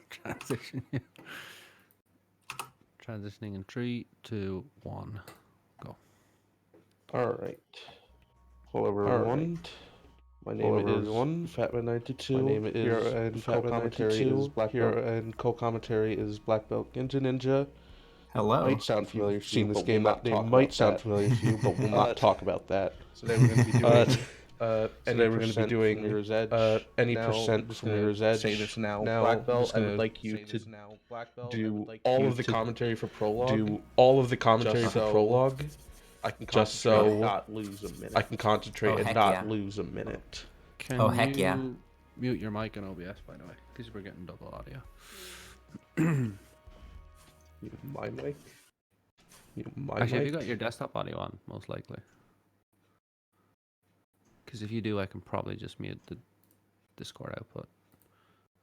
transition. Transitioning in 3, 2, 1, go. Alright. Hello everyone. My name is DaFatMan922. My name is DaFatMan922. Here and co-commentary is Black Belt Ninja. Hello. Might sound familiar if you've seen this game. That name might sound familiar to you, but we'll not talk about that. Today we're going to be doing any percent from Mirror's Edge. Say this now, Now, Black Belt. I I'm would like you to do all of the commentary for prologue. Prologue. I can Just so and not lose a minute. I can concentrate and not lose a minute. Can heck yeah. Mute your mic in OBS, by the way, because we're getting double audio. My mic? Actually, have you got your desktop audio on? Most likely. Because if you do, I can probably just mute the Discord output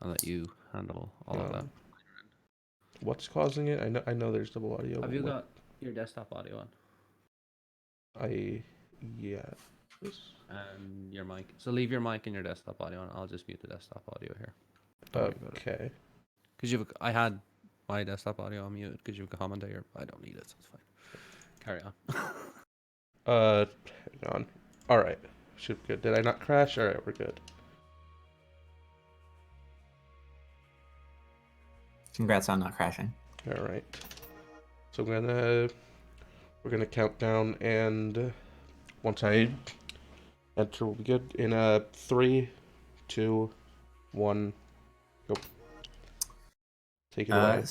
and let you handle all of that. What's causing it? I know there's double audio. Have you got your desktop audio on? Yeah. And your mic. So leave your mic and your desktop audio on. I'll just mute the desktop audio here. Okay. Because I had my desktop audio on mute because you have a commentator. I don't need it, so it's fine. Carry on. Hang on. All right. Should be good. Did I not crash? All right, we're good. Congrats on not crashing. All right. So we're gonna count down, and once I enter, we'll be good. In 3, 2, 1, go. Take it away.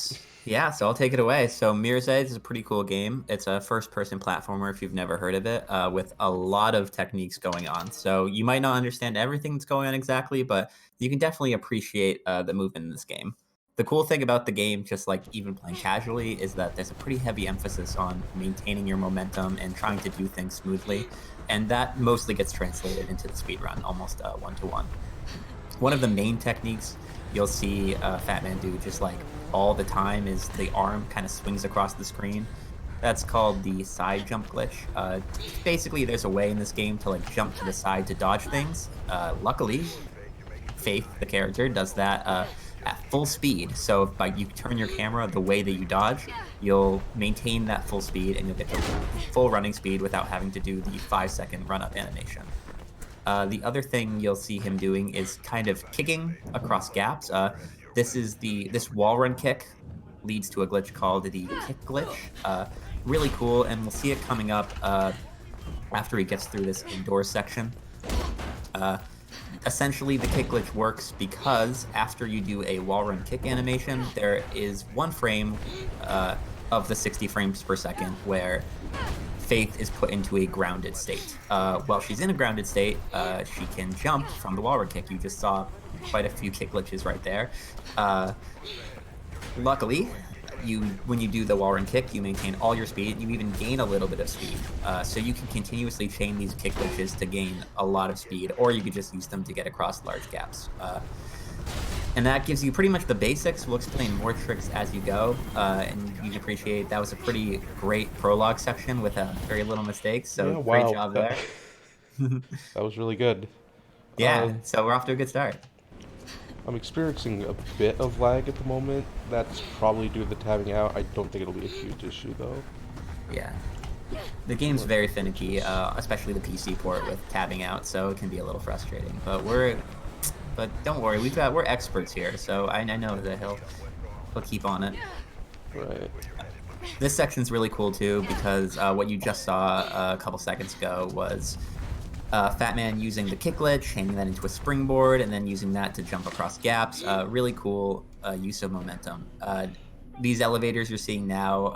Yeah, so I'll take it away. So Mirror's Edge is a pretty cool game. It's a first-person platformer if you've never heard of it, with a lot of techniques going on. So you might not understand everything that's going on exactly, but you can definitely appreciate the movement in this game. The cool thing about the game, just like even playing casually, is that there's a pretty heavy emphasis on maintaining your momentum and trying to do things smoothly, and that mostly gets translated into the speedrun, almost one-to-one. One of the main techniques you'll see Fatman do just like all the time is the arm kind of swings across the screen. That's called the side jump glitch. Basically, there's a way in this game to like jump to the side to dodge things. Luckily, Faith, the character, does that at full speed. So if you turn your camera the way that you dodge, you'll maintain that full speed and you'll get the full running speed without having to do the 5-second run-up animation. The other thing you'll see him doing is kind of kicking across gaps. This wall run kick leads to a glitch called the kick glitch. Really cool, and we'll see it coming up after he gets through this indoors section. Essentially, the kick glitch works because after you do a wall run kick animation, there is one frame of the 60 frames per second where Faith is put into a grounded state. While she's in a grounded state, she can jump from the wall run kick. You just saw quite a few kick glitches right there. Luckily, when you do the wall run kick, you maintain all your speed. You even gain a little bit of speed. So you can continuously chain these kick glitches to gain a lot of speed, or you could just use them to get across large gaps. And that gives you pretty much the basics. We'll explain more tricks as you go, and you'd appreciate that was a pretty great prologue section with very little mistakes. So yeah, great job there. That was really good. Yeah, so we're off to a good start. I'm experiencing a bit of lag at the moment. That's probably due to the tabbing out. I don't think it'll be a huge issue though. Yeah. The game's very finicky, especially the PC port with tabbing out, so it can be a little frustrating. But don't worry, we're experts here, so I know that he'll keep on it. Right. This section's really cool too because what you just saw a couple seconds ago was Fatman using the kick glitch, chaining that into a springboard, and then using that to jump across gaps. Really cool use of momentum. These elevators you're seeing now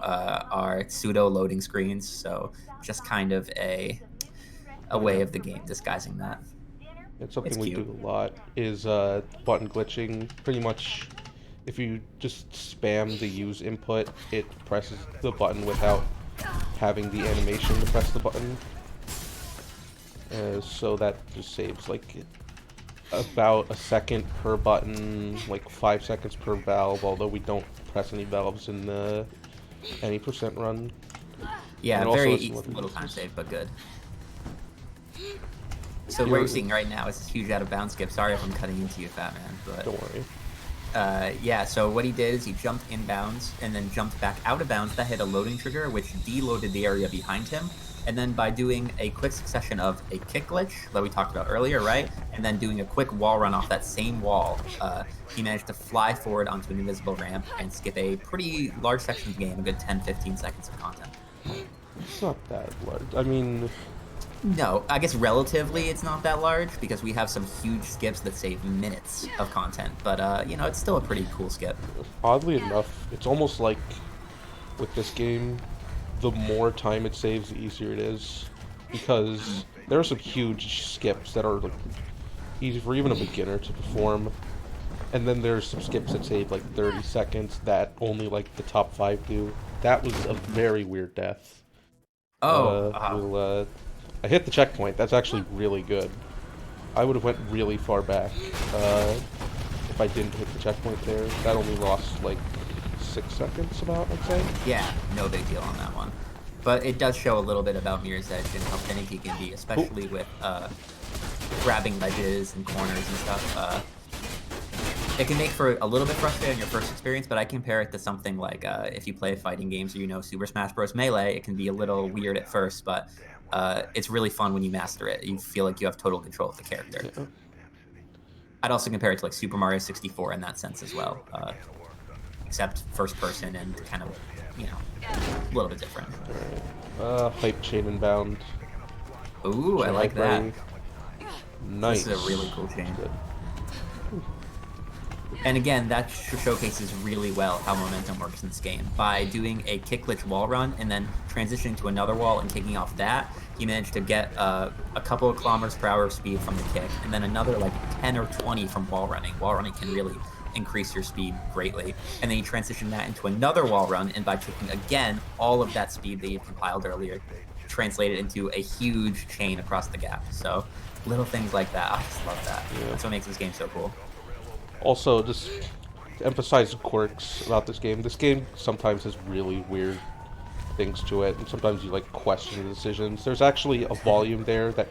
are pseudo loading screens, so just kind of a way of the game disguising that. And something we do a lot is button glitching. Pretty much, if you just spam the use input, it presses the button without having the animation to press the button. So that just saves like about a second per button, like 5 seconds per valve, although we don't press any valves in the any percent run. Yeah, very easy little time save, but good. So what you're seeing right now is this huge out of bounds skip. Sorry if I'm cutting into you, Fatman, but don't worry. Yeah, so what he did is he jumped inbounds and then jumped back out of bounds. That hit a loading trigger, which deloaded the area behind him. And then by doing a quick succession of a kick glitch that we talked about earlier, right? And then doing a quick wall run off that same wall, he managed to fly forward onto an invisible ramp and skip a pretty large section of the game, a good 10-15 seconds of content. It's not that large. I mean... No, I guess relatively it's not that large because we have some huge skips that save minutes of content. But, you know, it's still a pretty cool skip. Oddly enough, it's almost like with this game, the more time it saves, the easier it is. Because there are some huge skips that are like easy for even a beginner to perform. And then there's some skips that save like 30 seconds that only like the top 5 do. That was a very weird death. I hit the checkpoint. That's actually really good. I would have went really far back if I didn't hit the checkpoint there. That only lost like 6 seconds about, I'd say. Yeah, no big deal on that one. But it does show a little bit about Mirror's Edge and how finicky it can be, especially with grabbing ledges and corners and stuff. It can make for a little bit frustrating on your first experience, but I compare it to something like if you play fighting games or you know Super Smash Bros. Melee, it can be a little weird at first, but it's really fun when you master it. You feel like you have total control of the character. Yeah. I'd also compare it to like Super Mario 64 in that sense as well, except first person and kind of, you know, a little bit different. Hype chain and bound. Ooh, I like that. Nice. This is a really cool chain. And again, that showcases really well how momentum works in this game. By doing a kick glitch wall run and then transitioning to another wall and kicking off that, he managed to get a couple of kilometers per hour of speed from the kick, and then another like 10 or 20 from wall running. Wall running can really increase your speed greatly. And then he transitioned that into another wall run, and by kicking again, all of that speed that you compiled earlier translated into a huge chain across the gap. So little things like that, I just love that. Yeah. That's what makes this game so cool. Also, just to emphasize the quirks about this game sometimes has really weird things to it, and sometimes you like question the decisions. There's actually a volume there that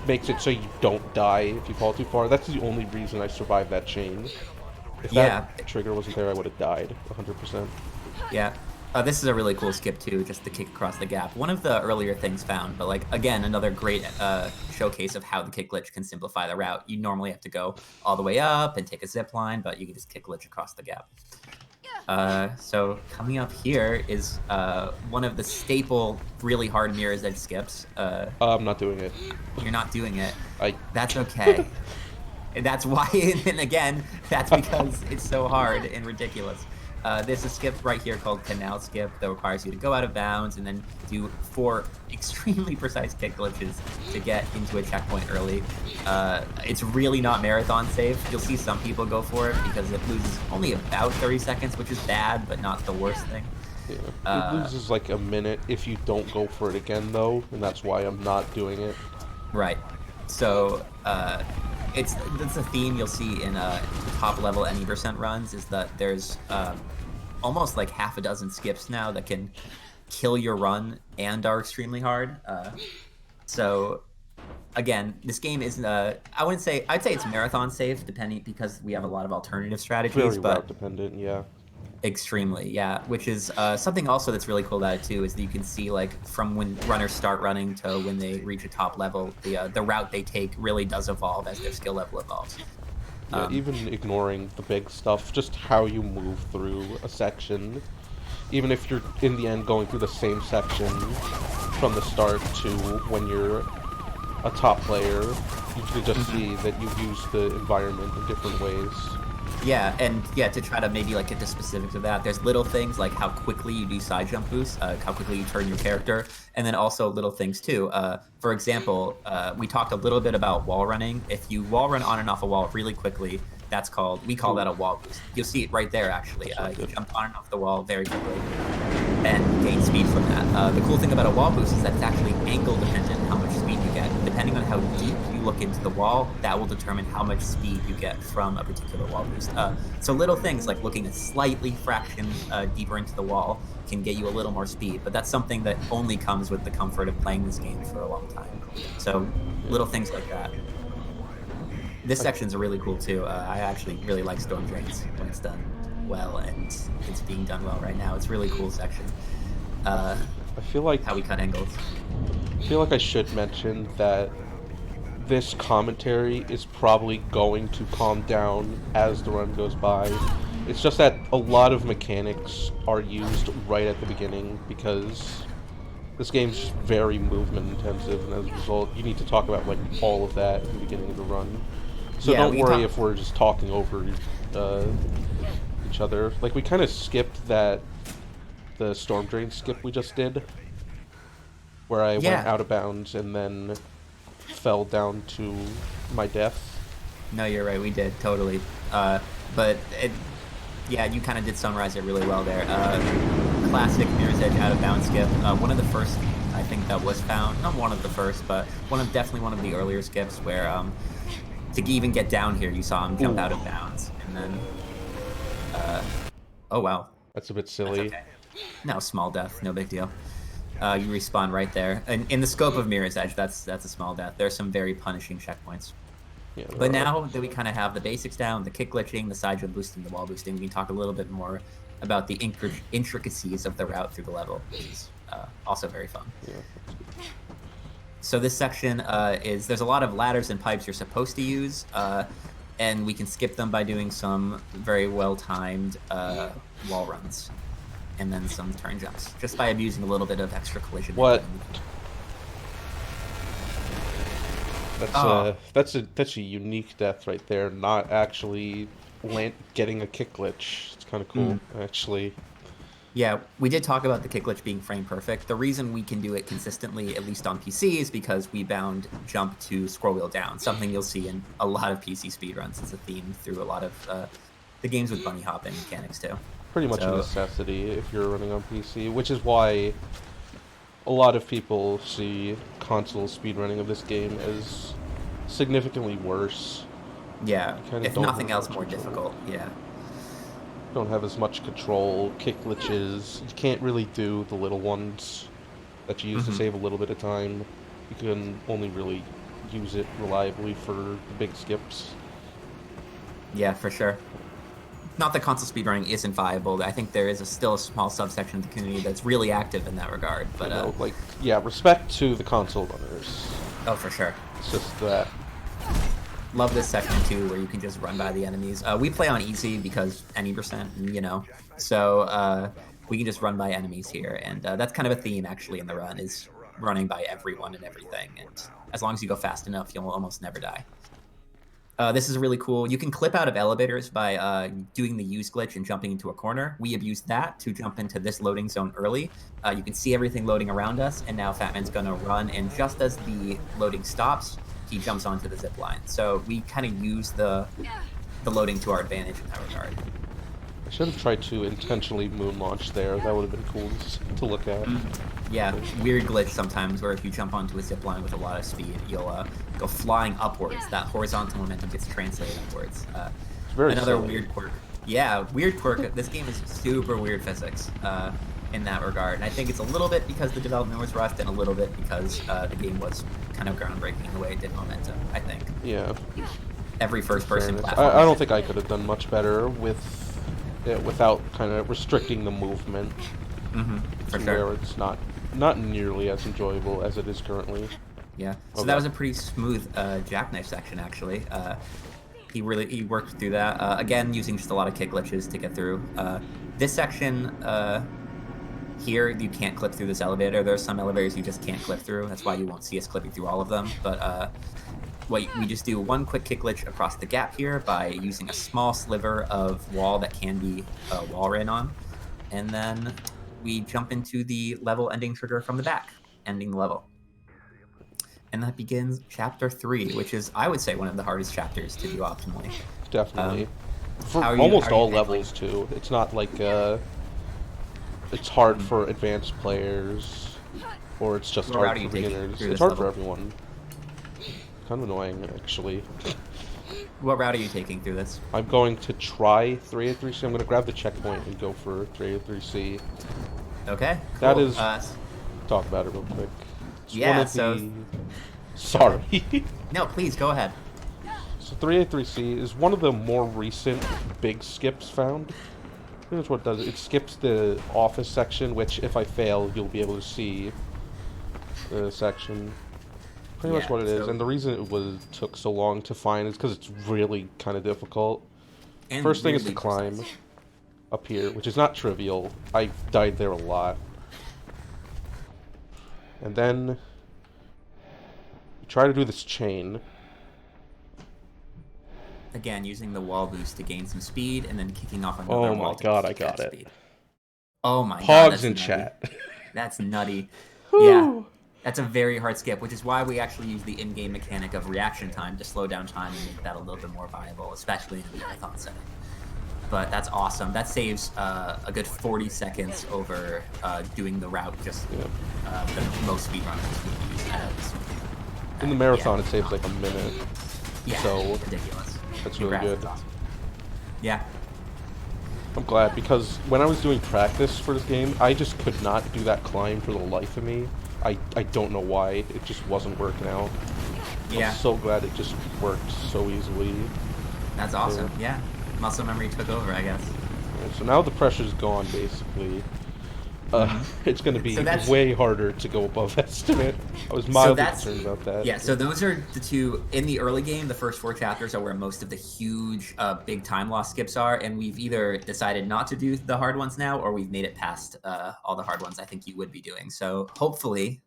makes it so you don't die if you fall too far. That's the only reason I survived that chain. If that trigger wasn't there, I would have died 100%. Yeah. This is a really cool skip too, just the kick across the gap. One of the earlier things found, but like again, another great showcase of how the kick glitch can simplify the route. You normally have to go all the way up and take a zip line, but you can just kick glitch across the gap. So coming up here is one of the staple, really hard Mirror's Edge skips. I'm not doing it. You're not doing it. That's okay. That's why, and again, that's because it's so hard and ridiculous. There's a skip right here called Canal Skip that requires you to go out of bounds and then do 4 extremely precise kick glitches to get into a checkpoint early. It's really not marathon safe. You'll see some people go for it because it loses only about 30 seconds, which is bad, but not the worst thing. Yeah. It loses like a minute if you don't go for it again, though, and that's why I'm not doing it. Right. So, it's a theme you'll see in top level any % runs, is that there's almost like half a dozen skips now that can kill your run and are extremely hard. So again, this game isn't I'd say it's marathon safe because we have a lot of alternative strategies. Very route dependent, yeah. Extremely, yeah. Which is something also that's really cool about it too, is that you can see like from when runners start running to when they reach a top level, the route they take really does evolve as their skill level evolves. Yeah, even ignoring the big stuff, just how you move through a section, even if you're in the end going through the same section from the start to when you're a top player, you can just see that you've used the environment in different ways. Yeah, and yeah, to try to maybe like get the specifics of that, there's little things like how quickly you do side jump boosts, how quickly you turn your character, and then also little things too. For example, we talked a little bit about wall running. If you wall run on and off a wall really quickly, we call that a wall boost. You'll see it right there actually. You jump on and off the wall very quickly and gain speed from that. The cool thing about a wall boost is that it's actually angle dependent how much speed you get. Depending on how deep you look into the wall, that will determine how much speed you get from a particular wall boost. So little things like looking a slightly fraction deeper into the wall can get you a little more speed, but that's something that only comes with the comfort of playing this game for a long time. So little things like that. This section's really cool too. I actually really like storm drains when it's done well, and it's being done well right now. It's a really cool section. I feel like How we cut angles. I feel like I should mention that this commentary is probably going to calm down as the run goes by. It's just that a lot of mechanics are used right at the beginning because this game's very movement intensive, and as a result, you need to talk about like all of that at the beginning of the run. So Yeah, don't worry if we're just talking over each other. Like, we kind of skipped the storm drain skip we just did, where I went out of bounds and then fell down to my death. No, you're right. We did totally. But yeah, you kind of did summarize it really well there. Classic Mirror's Edge out of bounds skip. One of the first, I think, that was found. Not one of the first, but definitely one of the earlier skips where to even get down here, you saw him jump out of bounds, and then oh wow, that's a bit silly. That's okay. No, small death, no big deal. You respawn right there, and in the scope of Mirror's Edge, that's a small death. There's some very punishing checkpoints. Yeah, but now that we kind of have the basics down, the kick glitching, the side jump boosting, the wall boosting, we can talk a little bit more about the intricacies of the route through the level, which is also very fun. Yeah. So this section there's a lot of ladders and pipes you're supposed to use, and we can skip them by doing some very well-timed wall runs, and then some turn jumps, just by abusing a little bit of extra collision. What? That's a unique death right there. Not actually getting a kick glitch. It's kind of cool, actually. Yeah, we did talk about the kick glitch being frame perfect. The reason we can do it consistently, at least on PC, is because we bound jump to scroll wheel down, something you'll see in a lot of PC speedruns. It's a theme through a lot of the games with bunny hopping mechanics too. Pretty much a necessity if you're running on PC, which is why a lot of people see console speedrunning of this game as significantly worse. Yeah, if nothing else, more difficult. Yeah. Don't have as much control, kick glitches. You can't really do the little ones that you use to save a little bit of time. You can only really use it reliably for the big skips. Yeah, for sure. Not that console speedrunning isn't viable. I think there is still a small subsection of the community that's really active in that regard. But respect to the console runners. Oh, for sure. It's just that. Love this section too, where you can just run by the enemies. We play on easy because any percent, so we can just run by enemies here, and that's kind of a theme actually in the run, is running by everyone and everything. And as long as you go fast enough, you'll almost never die. This is really cool. You can clip out of elevators by doing the use glitch and jumping into a corner. We abused that to jump into this loading zone early. You can see everything loading around us, and now Fatman's gonna run, and just as the loading stops, he jumps onto the zip line. So we kind of use the loading to our advantage in that regard. I should have tried to intentionally moon launch there. That would have been cool to look at. Yeah, weird glitch sometimes where if you jump onto a zip line with a lot of speed, you'll go flying upwards. That horizontal momentum gets translated upwards. It's very another silly. weird quirk. Yeah, weird quirk. This game is super weird physics in that regard. And I think it's a little bit because the development was rushed, and a little bit because the game was kind of groundbreaking in the way it did momentum, I think. Yeah. Every first-person platform. I don't think I could have done much better without kind of restricting the movement. For sure. Where it's not nearly as enjoyable as it is currently. Yeah. So that was a pretty smooth jackknife section, actually. He worked through that. Again, using just a lot of kick glitches to get through. This section here, you can't clip through this elevator. There are some elevators you just can't clip through. That's why you won't see us clipping through all of them. But we just do one quick kick glitch across the gap here by using a small sliver of wall that can be wall ran on. And then we jump into the level ending trigger from the back, ending the level. And that begins Chapter 3, which is, I would say, one of the hardest chapters to do optimally. Definitely. For almost all levels, too. It's not like, it's hard for advanced players, or it's just hard for beginners. It's hard for everyone. Kind of annoying, actually. What route are you taking through this? I'm going to try 383C. I'm going to grab the checkpoint and go for 383C. Okay, cool. That is... talk about it real quick. It's yeah, so... Sorry. No, please, go ahead. It's So 3A3C is one of the more recent big skips found. I think that's what it does. It skips the office section, which if I fail, you'll be able to see the section. Pretty much what it is. And the reason it took so long to find is because it's really kind of difficult. First thing is to climb up here, which is not trivial. I died there a lot. And then you try to do this chain. Again, using the wall boost to gain some speed, and then kicking off another wall. Oh my god, I got it. Speed. Oh my god. Hogs in chat. That's nutty. Yeah. That's a very hard skip, which is why we actually use the in-game mechanic of reaction time to slow down time and make that a little bit more viable, especially in a marathon setting. But that's awesome. That saves a good 40 seconds over doing the route just the most speedrunners would use as. In the marathon, it saves like a minute. Yeah, so ridiculous. That's really good. Awesome. Yeah. I'm glad, because when I was doing practice for this game, I just could not do that climb for the life of me. I don't know why. It just wasn't working out. Yeah. I'm so glad it just worked so easily. That's awesome. Yeah. Muscle memory took over, I guess. Yeah, so now the pressure's gone, basically. It's going to be way harder to go above estimate. I was mildly concerned about that. Yeah, so those are the two. In the early game, the first 4 chapters are where most of the huge, big time loss skips are, and we've either decided not to do the hard ones now, or we've made it past all the hard ones I think you would be doing. So hopefully,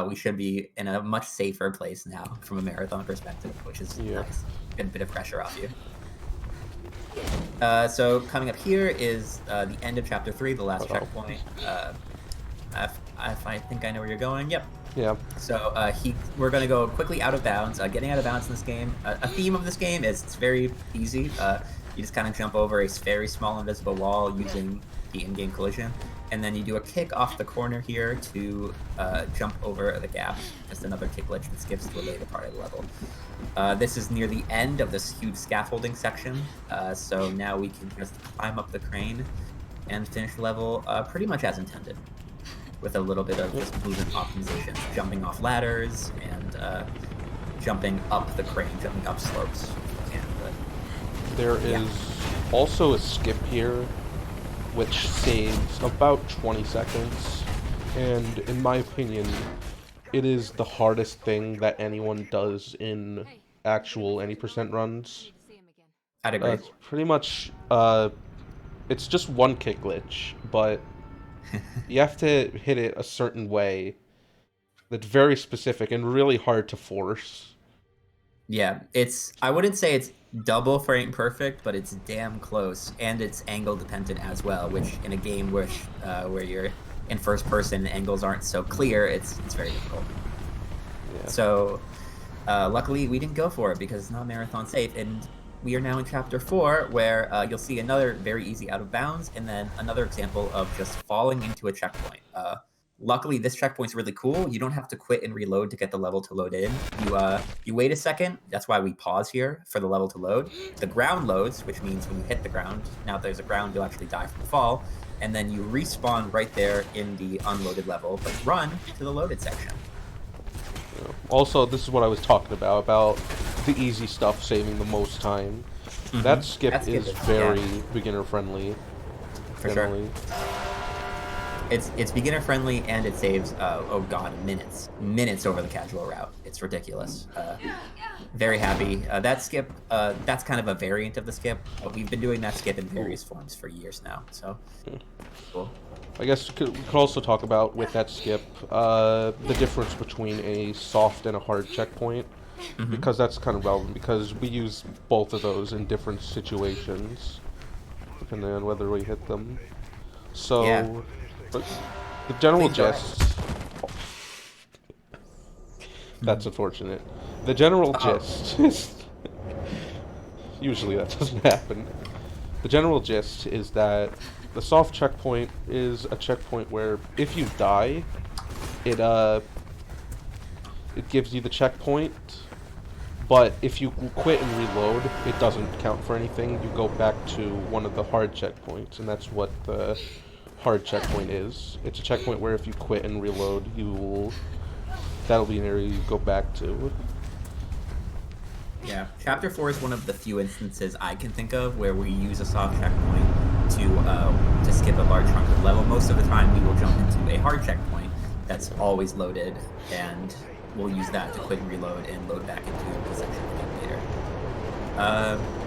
we should be in a much safer place now from a marathon perspective, which is nice. Get a bit of pressure off you. So coming up here is the end of chapter 3, the last checkpoint. I think I know where you're going. Yep. Yeah. So we're going to go quickly out of bounds. Getting out of bounds in this game, a theme of this game is it's very easy. You just kind of jump over a very small invisible wall using the in-game collision, and then you do a kick off the corner here to jump over the gap. Just another kick glitch that skips to a later part of the level. This is near the end of this huge scaffolding section, so now we can just climb up the crane and finish the level pretty much as intended, with a little bit of just movement optimization, jumping off ladders and jumping up the crane, jumping up slopes. There is also a skip here, which saves about 20 seconds, and in my opinion, it is the hardest thing that anyone does in actual any % runs. I'd agree. It's pretty much, it's just one kick glitch, but you have to hit it a certain way that's very specific and really hard to force. Yeah, I wouldn't say it's double frame perfect, but it's damn close, and it's angle dependent as well, which in a game where you're in first person, angles aren't so clear, it's very difficult. Yeah. So luckily we didn't go for it because it's not marathon safe, and we are now in chapter 4 where you'll see another very easy out of bounds, and then another example of just falling into a checkpoint. Luckily, this checkpoint's really cool. You don't have to quit and reload to get the level to load in. You wait a second. That's why we pause here for the level to load. The ground loads, which means when you hit the ground, now there's a ground, you'll actually die from the fall. And then you respawn right there in the unloaded level, but run to the loaded section. Also, this is what I was talking about the easy stuff saving the most time. That skip is very beginner-friendly. For sure. It's beginner friendly, and it saves minutes over the casual route. It's ridiculous. Very happy. That skip, that's kind of a variant of the skip, but we've been doing that skip in various forms for years now. So cool. I guess we could also talk about with that skip the difference between a soft and a hard checkpoint, because that's kind of relevant because we use both of those in different situations depending on whether we hit them. So. But the general gist... That's unfortunate. The general gist is... Usually that doesn't happen. The general gist is that the soft checkpoint is a checkpoint where if you die, it gives you the checkpoint, but if you quit and reload, it doesn't count for anything. You go back to one of the hard checkpoints, and that's what the hard checkpoint is. It's a checkpoint where if you quit and reload, that'll be an area you go back to. Yeah, Chapter 4 is one of the few instances I can think of where we use a soft checkpoint to skip a large chunk of the level. Most of the time, we will jump into a hard checkpoint that's always loaded, and we'll use that to quick reload and load back into the section again later.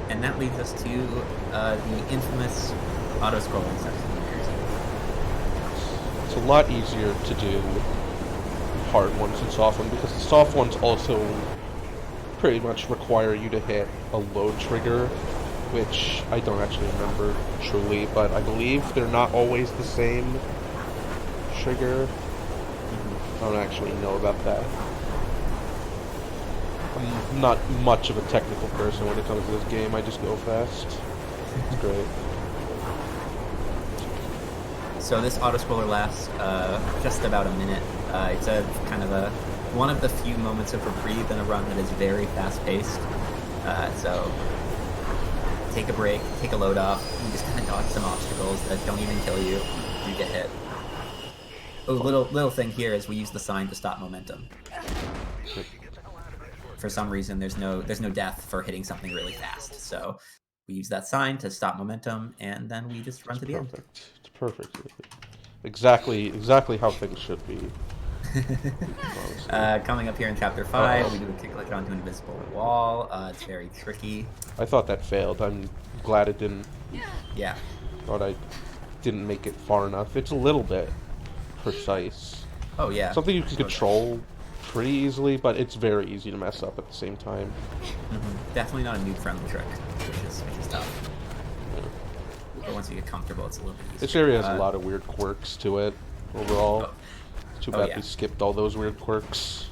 And that leads us to the infamous auto-scrolling section. It's a lot easier to do hard ones and soft ones because the soft ones also pretty much require you to hit a load trigger, which I don't actually remember truly, but I believe they're not always the same trigger. I don't actually know about that. I'm not much of a technical person when it comes to this game. I just go fast. It's great. So this auto-scroller lasts just about a minute. It's a kind of one of the few moments of reprieve in a run that is very fast-paced. So take a break, take a load off, and just kind of dodge some obstacles that don't even kill you. You get hit. Oh, little thing here is we use the sign to stop momentum. For some reason, there's no death for hitting something really fast. So we use that sign to stop momentum, and then we just run to the end. It's perfect. Exactly how things should be. Coming up here in Chapter 5, we do a kick glitch onto an invisible wall. It's very tricky. I thought that failed. I'm glad it didn't. Yeah. Thought I didn't make it far enough. It's a little bit precise. Oh, yeah. Something you can control pretty easily, but it's very easy to mess up at the same time. Definitely not a noob-friendly trick, which is tough. But once you get comfortable, it's a little bit easier. This area has a lot of weird quirks to it, overall. Too bad yeah. we skipped all those weird quirks.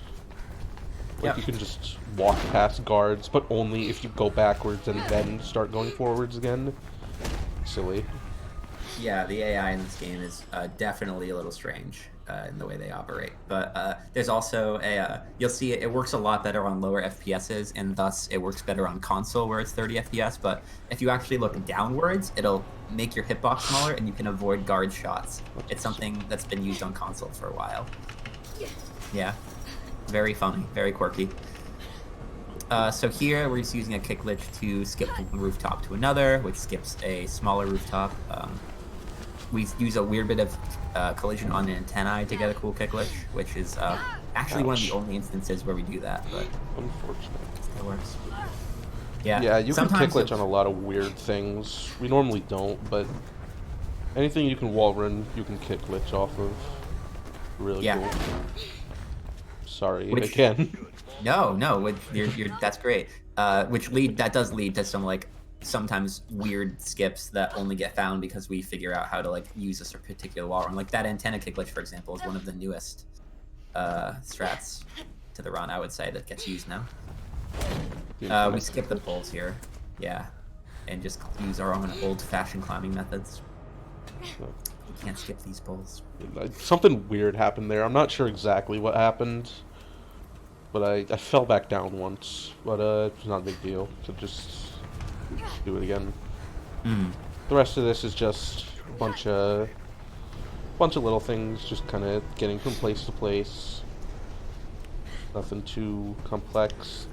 Like, Yep. you can just walk past guards, but only if you go backwards and then start going forwards again. Silly. Yeah, the AI in this game is definitely a little strange in the way they operate. But there's also you'll see it works a lot better on lower FPSs, and thus it works better on console where it's 30 FPS. But if you actually look downwards, it'll make your hitbox smaller, and you can avoid guard shots. It's something that's been used on console for a while. Yeah, very funny, very quirky. So here we're just using a kick glitch to skip from one rooftop to another, which skips a smaller rooftop. We use a weird bit of collision on an antennae to get a cool kick glitch, which is actually one of the only instances where we do that, but Unfortunate. it works. Yeah, Yeah, you can kick sometimes glitch on a lot of weird things. We normally don't, but anything you can wall run, you can kick glitch off of. Really cool. Sorry, again. No, that's great. That does lead to some sometimes weird skips that only get found because we figure out how to use a particular wall run. Like that antenna kick glitch, for example, is one of the newest strats to the run, I would say, that gets used now. We skip the poles here, yeah, and just use our own old-fashioned climbing methods. We can't skip these poles. Something weird happened there. I'm not sure exactly what happened, but I fell back down once, but it's not a big deal. So just do it again. The rest of this is just a bunch of little things, just kind of getting from place to place. Nothing too complex.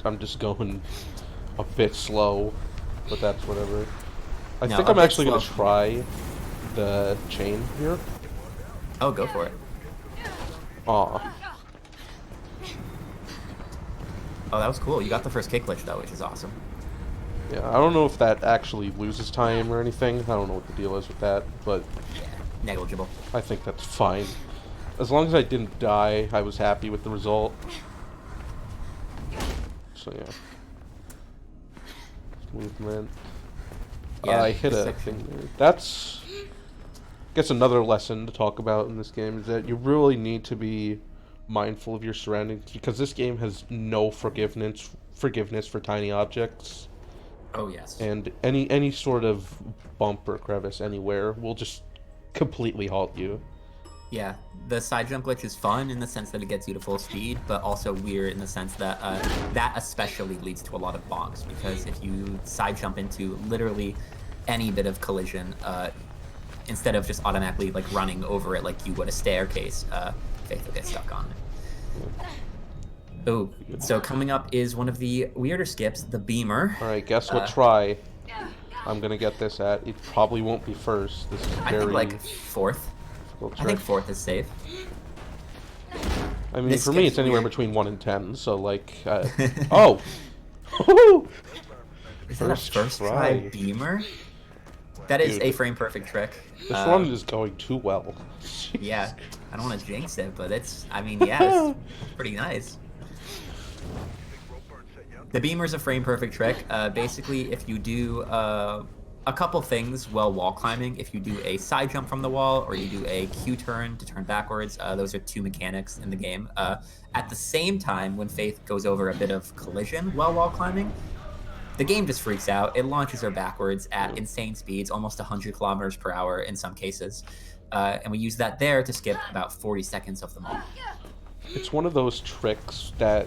I'm just going a bit slow, but that's whatever. I think I'm actually going to try the chain here. Oh, go for it. Aw. Oh, that was cool. You got the first kick glitch, though, which is awesome. Yeah, I don't know if that actually loses time or anything. I don't know what the deal is with that, but yeah, negligible. I think that's fine. As long as I didn't die, I was happy with the result. So yeah. Movement. Yeah, I hit a thing there. That's, I guess, another lesson to talk about in this game is that you really need to be mindful of your surroundings because this game has no forgiveness for tiny objects. Oh yes. And any sort of bump or crevice anywhere will just completely halt you. Yeah, the side jump glitch is fun in the sense that it gets you to full speed, but also weird in the sense that that especially leads to a lot of bonks, because if you side jump into literally any bit of collision, instead of just automatically running over it like you would a staircase, Faith will get stuck on it. Oh, so coming up is one of the weirder skips, the beamer. All right, guess what try I'm gonna get this at? It probably won't be first. This is I very think like fourth. difficult I think trick. fourth is safe. I mean, This for me, skip's it's anywhere weird. between 1 and 10. So like, oh, Woo-hoo! Is that a first try beamer? That is Dude. a frame perfect trick. This one is going too well. Yeah, I don't want to jinx it, but it's, I mean, yeah, it's pretty nice. The beamer is a frame perfect trick. Basically, if you do a couple things while wall climbing, if you do a side jump from the wall or you do a Q turn to turn backwards, those are two mechanics in the game. At the same time, when Faith goes over a bit of collision while wall climbing, the game just freaks out. It launches her backwards at insane speeds, almost 100 kilometers per hour in some cases. And we use that there to skip about 40 seconds of them all. It's one of those tricks that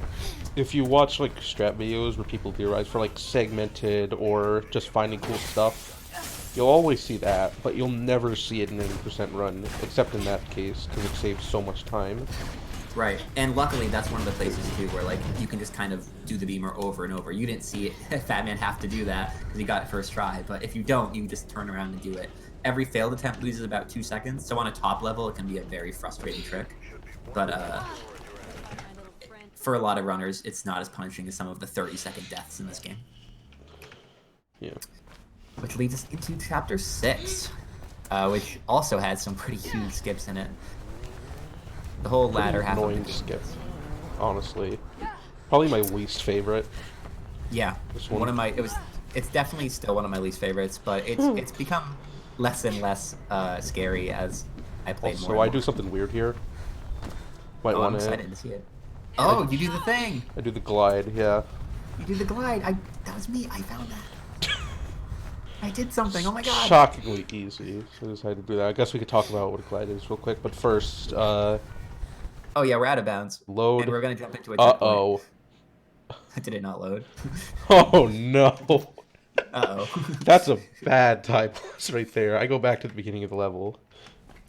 if you watch like strat videos where people theorize for like segmented or just finding cool stuff, you'll always see that, but you'll never see it in any percent run, except in that case, because it saves so much time. Right, and luckily that's one of the places too where like you can just kind of do the beamer over and over. You didn't see it, Fatman have to do that because he got it first try, but if you don't, you just turn around and do it. Every failed attempt loses about 2 seconds, so on a top level it can be a very frustrating trick. But for a lot of runners, it's not as punishing as some of the 30-second deaths in this game. Yeah. Which leads us into Chapter 6, which also has some pretty huge skips in it. The whole latter half of the Annoying game. skip, honestly. Probably my least favorite. Yeah, This one one. of my it's definitely still one of my least favorites, but it's become less and less scary as I played more. So and I more. do something weird here. Might Oh, I'm want excited to see it. Oh, you do the thing. I do the glide, yeah. You do the glide. That was me. I found that. I did something. Oh my god. Shockingly easy. So I decided to do that. I guess we could talk about what a glide is real quick, but first, Oh yeah, we're out of bounds. load. And we're gonna jump into a checkpoint. Uh-oh. Did it not load? Oh no. Uh-oh. That's a bad time lapse right there. I go back to the beginning of the level.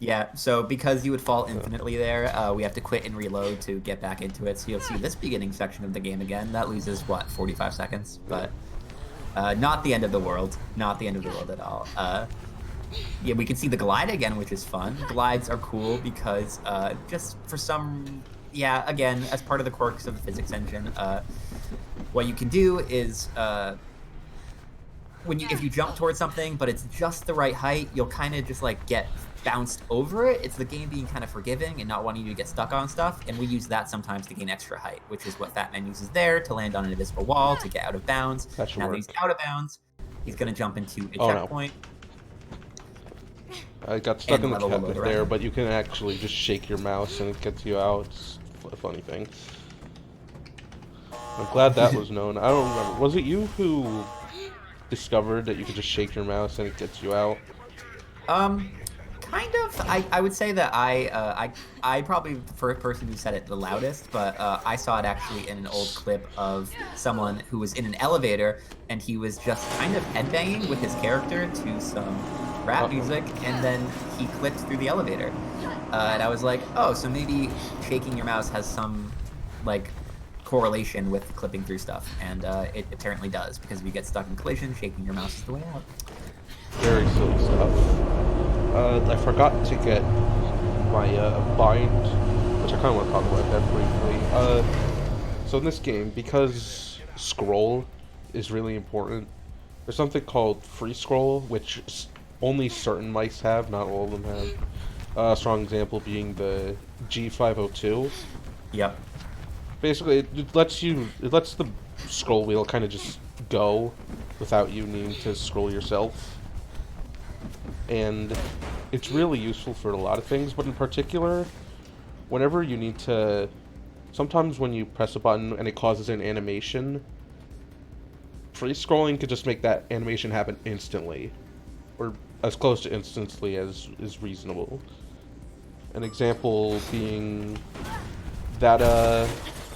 Yeah, so because you would fall infinitely there, we have to quit and reload to get back into it. So you'll see this beginning section of the game again. That loses, what, 45 seconds? But not the end of the world. Not the end of the world at all. Yeah, we can see the glide again, which is fun. Glides are cool because just for some... Yeah, again, as part of the quirks of the physics engine, what you can do is... if you jump towards something, but it's just the right height, you'll kind of just like get bounced over it. It's the game being kind of forgiving and not wanting you to get stuck on stuff, and we use that sometimes to gain extra height, which is what Fatman uses there to land on an invisible wall to get out of bounds. That should Now that work. he's out of bounds, he's going to jump into a Oh, no. checkpoint. I got stuck And in the level cabinet loader there, item. but you can actually just shake your mouse and it gets you out. It's a funny thing. I'm glad that was known. I don't remember. Was it you who discovered that you could just shake your mouse and it gets you out? Kind of. I would say that I probably the first person who said it the loudest, but I saw it actually in an old clip of someone who was in an elevator and he was just kind of headbanging with his character to some rap music, and then he clipped through the elevator. And I was like, oh, so maybe shaking your mouse has some like correlation with clipping through stuff, and it apparently does, because if you get stuck in collision, shaking your mouse is the way out. Very silly stuff. I forgot to get my bind, which I kind of want to talk about that briefly. So in this game, because scroll is really important, there's something called free scroll, which only certain mice have, not all of them have. A strong example being the G502. Yep. Basically, it lets the scroll wheel kind of just go without you needing to scroll yourself. And it's really useful for a lot of things, but in particular, whenever you need to... Sometimes when you press a button and it causes an animation, free scrolling could just make that animation happen instantly. Or as close to instantly as is reasonable. An example being that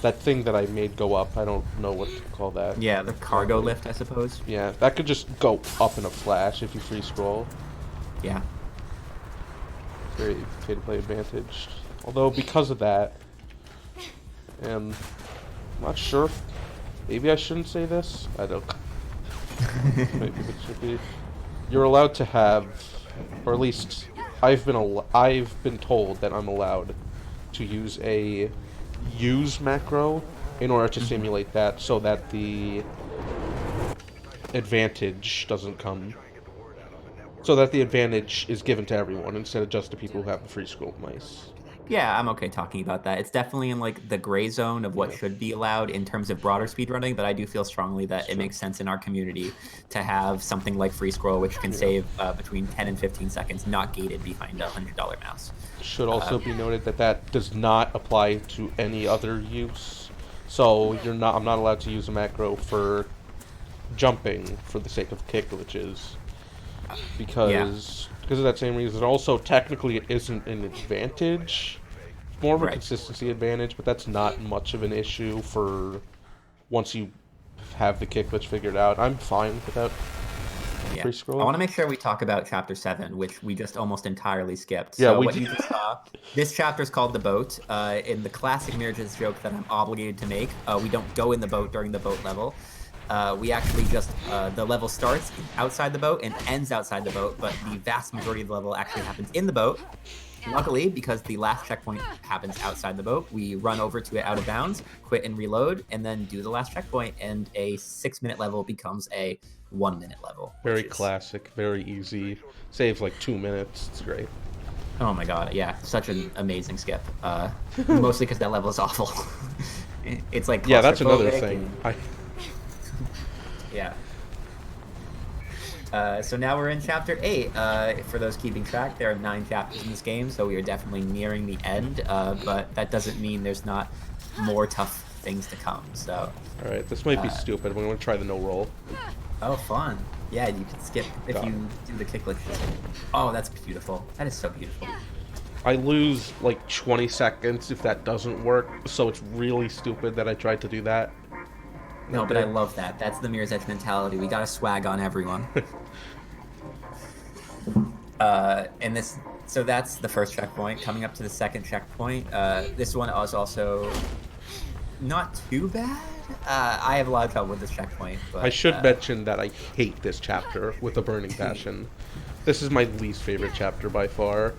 that thing that I made go up. I don't know what to call that. Yeah, the cargo lift, I suppose. Yeah, that could just go up in a flash if you free scroll. Yeah. Very pay-to-play advantage. Although because of that, and Not sure. Maybe I shouldn't say this. I don't. Maybe it should be. You're allowed to have, or at least I've been told that I'm allowed to use a use macro in order to simulate that, so that the advantage doesn't come. So that the advantage is given to everyone instead of just the people who have the free scroll mice. Yeah, I'm okay talking about that. It's definitely in like the gray zone of what should be allowed in terms of broader speedrunning, but I do feel strongly that it makes sense in our community to have something like free scroll, which can save between 10 and 15 seconds, not gated behind a $100 mouse. Should also be noted that that does not apply to any other use. So I'm not allowed to use a macro for jumping for the sake of kick glitches. Because of that same reason. Also, technically, it isn't an advantage. It's more of a consistency advantage, but that's not much of an issue for once you have the kick glitch figured out. I'm fine without free scroll. I want to make sure we talk about Chapter 7, which we just almost entirely skipped. Yeah, so what you just saw, this chapter is called The Boat. In the classic Mirror's joke that I'm obligated to make, we don't go in the boat during the boat level. We actually just, the level starts outside the boat and ends outside the boat, but the vast majority of the level actually happens in the boat. Luckily, because the last checkpoint happens outside the boat, we run over to it out of bounds, quit and reload, and then do the last checkpoint, and a 6-minute level becomes a 1-minute level. Very classic, very easy. Saves like 2 minutes. It's great. Oh my god, yeah, such an amazing skip. Mostly because that level is awful. It's like that's another thing. Yeah. So now we're in Chapter 8. For those keeping track, there are 9 chapters in this game, so we are definitely nearing the end, but that doesn't mean there's not more tough things to come, so... Alright, this might be stupid. We're going to try the no roll. Oh, fun. Yeah, you can skip if you do the kick glitch. Oh, that's beautiful. That is so beautiful. I lose like 20 seconds if that doesn't work, so it's really stupid that I tried to do that. No, but I love that. That's the Mirror's Edge mentality. We gotta swag on everyone. And this, so that's the first checkpoint. Coming up to the second checkpoint. This one is also not too bad. I have a lot of trouble with this checkpoint. But, I should mention that I hate this chapter with a burning passion. This is my least favorite chapter by far.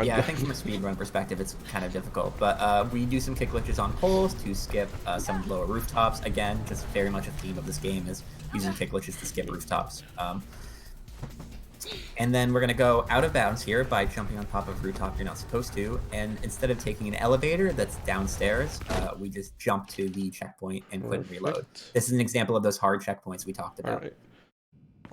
Yeah, I think from a speedrun perspective, it's kind of difficult. But we do some kick glitches on poles to skip some lower rooftops. Again, just very much a theme of this game is using kick glitches to skip rooftops. And then we're going to go out of bounds here by jumping on top of a rooftop you're not supposed to. And instead of taking an elevator that's downstairs, we just jump to the checkpoint and quit and reload. This is an example of those hard checkpoints we talked about. All right.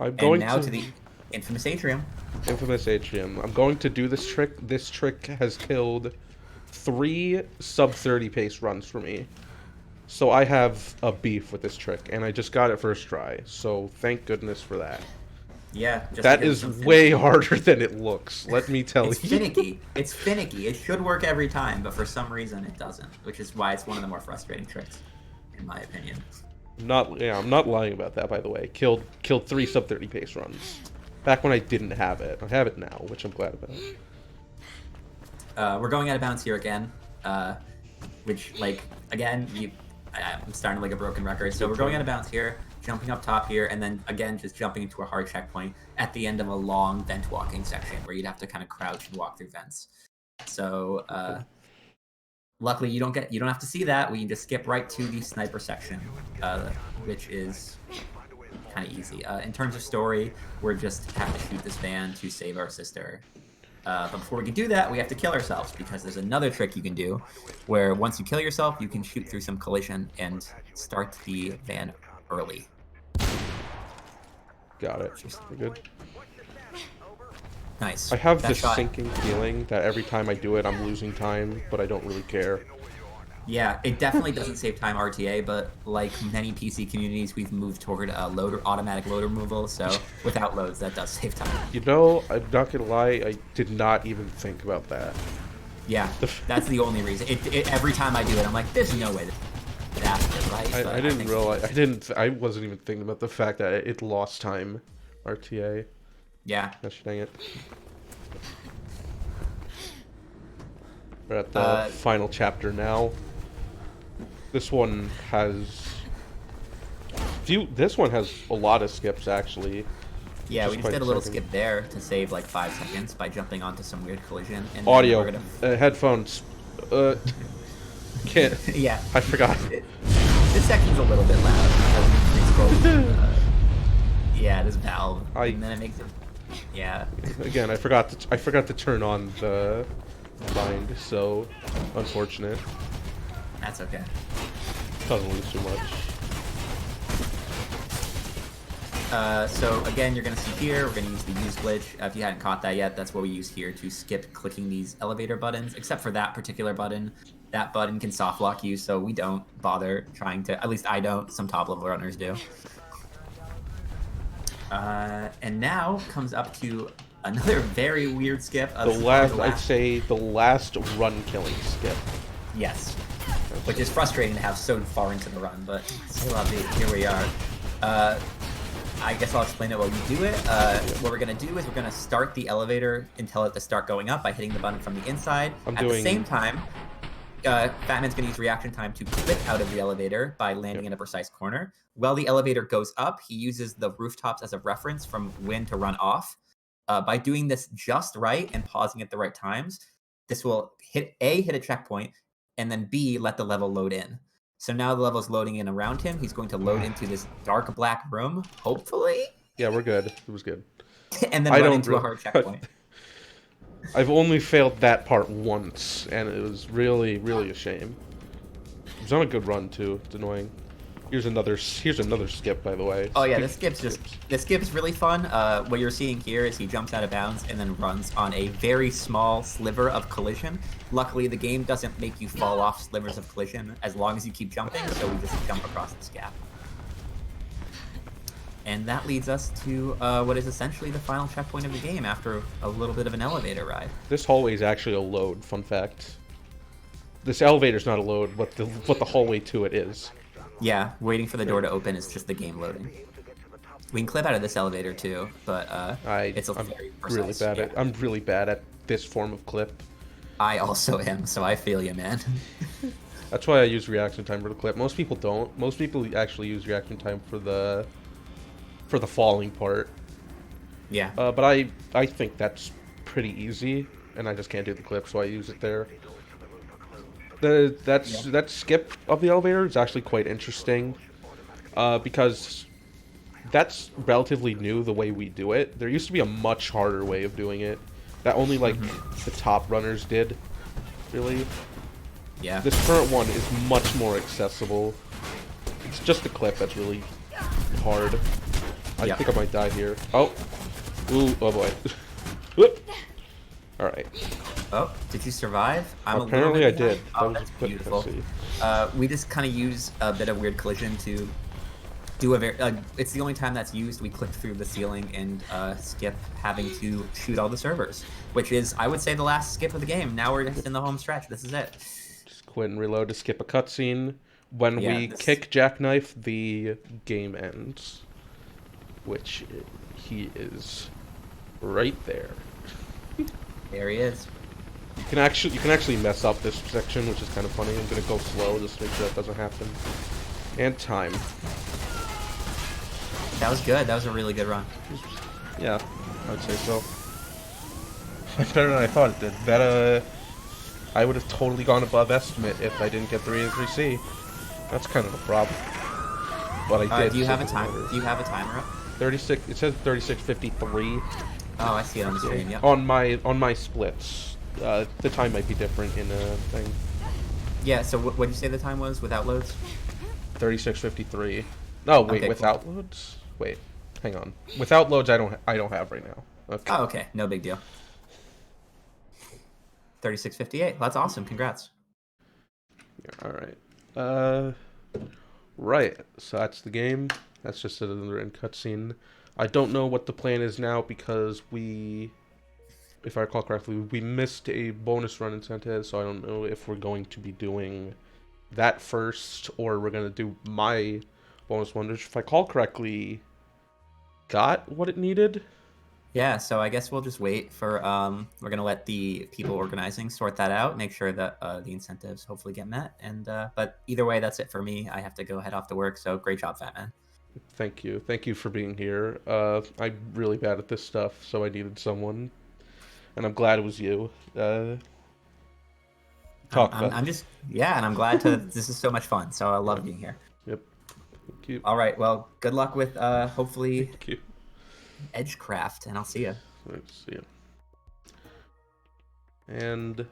I'm going now to the infamous atrium. Infamous atrium. I'm going to do this trick. This trick has killed 3 sub-30 pace runs for me. So I have a beef with this trick, and I just got it first try. So thank goodness for that. Yeah. That is way harder than it looks, let me tell you. It's finicky. It's finicky. It should work every time, but for some reason it doesn't, which is why it's one of the more frustrating tricks, in my opinion. I'm not lying about that, by the way. Killed 3 sub-30 pace runs. Back when I didn't have it. I have it now, which I'm glad about. We're going out of bounds here again, which, like, again, I'm starting like a broken record. So we're going out of bounds here, jumping up top here, and then, again, just jumping into a hard checkpoint at the end of a long vent walking section where you'd have to kind of crouch and walk through vents. So, luckily, you don't have to see that. We can just skip right to the sniper section, which is kind of easy. In terms of story, we're just have to shoot this van to save our sister. But before we can do that, we have to kill ourselves, because there's another trick you can do where once you kill yourself, you can shoot through some collision and start the van early. Got it. We're good. Nice. I have this sinking feeling that every time I do it, I'm losing time, but I don't really care. Yeah, it definitely doesn't save time RTA, but like many PC communities, we've moved toward automatic load removal, so without loads, that does save time. You know, I'm not gonna lie, I did not even think about that. Yeah, that's the only reason. Every time I do it, I'm like, there's no way that's it, right? I didn't realize, I wasn't even thinking about the fact that it lost time RTA. Yeah. Gosh dang it. We're at the final chapter now. This one has This one has a lot of skips actually. Yeah, we just did a little skip there to save like 5 seconds by jumping onto some weird collision. And audio, we're gonna... headphones. Can't. Yeah. I forgot. This section's a little bit loud. Yeah, this valve, and then it makes it. Yeah. Again, I forgot to turn on the bind, so unfortunate. That's okay. Doesn't lose too much. So again, you're gonna see here, we're gonna use the use glitch. If you hadn't caught that yet, that's what we use here to skip clicking these elevator buttons, except for that particular button. That button can soft lock you, so we don't bother trying to, at least I don't, some top level runners do. And now comes up to another very weird skip. I'd say the last run killing skip. Yes. Which is frustrating to have so far into the run, but still, here we are. I guess I'll explain it while you do it. What we're going to do is we're going to start the elevator and tell it to start going up by hitting the button from the inside. At the same time, Fatman's going to use reaction time to clip out of the elevator by landing in a precise corner. While the elevator goes up, he uses the rooftops as a reference from when to run off. By doing this just right and pausing at the right times, this will hit a checkpoint, and then B, let the level load in. So now the level's loading in around him. He's going to load into this dark black room, hopefully. Yeah, we're good. It was good. And then run into a hard checkpoint. I've only failed that part once, and it was really, really a shame. It was on a good run too. It's annoying. Here's another skip, by the way. Oh yeah, this skip's really fun. What you're seeing here is he jumps out of bounds and then runs on a very small sliver of collision. Luckily, the game doesn't make you fall off slivers of collision as long as you keep jumping, so we just jump across this gap. And that leads us to what is essentially the final checkpoint of the game after a little bit of an elevator ride. This hallway is actually a load, fun fact. This elevator's not a load, what the hallway to it is. Yeah, waiting for the door to open is just the game loading. We can clip out of this elevator too, but it's a very precise. I'm really bad at this form of clip. I also am, so I feel you, man. That's why I use reaction time for the clip. Most people don't. Most people actually use reaction time for the falling part. Yeah. But I think that's pretty easy, and I just can't do the clip, so I use it there. That skip of the elevator is actually quite interesting, because that's relatively new the way we do it. There used to be a much harder way of doing it that only like the top runners did, really. Yeah. This current one is much more accessible. It's just the clip that's really hard. I think I might die here. Oh. Ooh, oh boy. Whoop. Alright. Oh, did you survive? Apparently I did. Oh, that's beautiful. We just kind of use a bit of weird collision to do a very... it's the only time that's used. We click through the ceiling and skip having to shoot all the servers, which is, I would say, the last skip of the game. Now we're just in the home stretch. This is it. Just quit and reload to skip a cutscene. When we kick Jackknife, the game ends. Which he is right there. There he is. You can actually mess up this section, which is kind of funny. I'm gonna go slow just to make sure that doesn't happen. And time. That was good. That was a really good run. Yeah, I would say so. Much better than I thought it did. That I would have totally gone above estimate if I didn't get 3 and 3C. That's kind of a problem. But I did. Do you have a timer? Do you have a timer up? 36. It says 36:53. Oh, I see it on the screen. Yep. On my splits, the time might be different in a thing. Yeah. So what did you say the time was without loads? 36:53. No, wait. Okay, without loads. Wait. Hang on. Without loads, I don't have right now. Okay. Oh, okay. No big deal. 36:58. That's awesome. Congrats. Yeah, all right. Right. So that's the game. That's just another end cutscene. I don't know what the plan is now because if I recall correctly, we missed a bonus run in Santa, so I don't know if we're going to be doing that first or we're going to do my bonus one, which if I recall correctly, got what it needed. Yeah, so I guess we'll just wait for we're gonna let the people organizing sort that out, make sure that the incentives hopefully get met, and but either way, that's it for me. I have to go head off to work. So great job, Fat Man. Thank you. Thank you for being here. I'm really bad at this stuff, so I needed someone, and I'm glad it was you. Talk about I'm it. just yeah, and I'm glad to. This is so much fun. So I love being here. Yep. Thank you. All right, well, good luck with hopefully Thank you. Edgecraft, and I'll see you. Let's see. And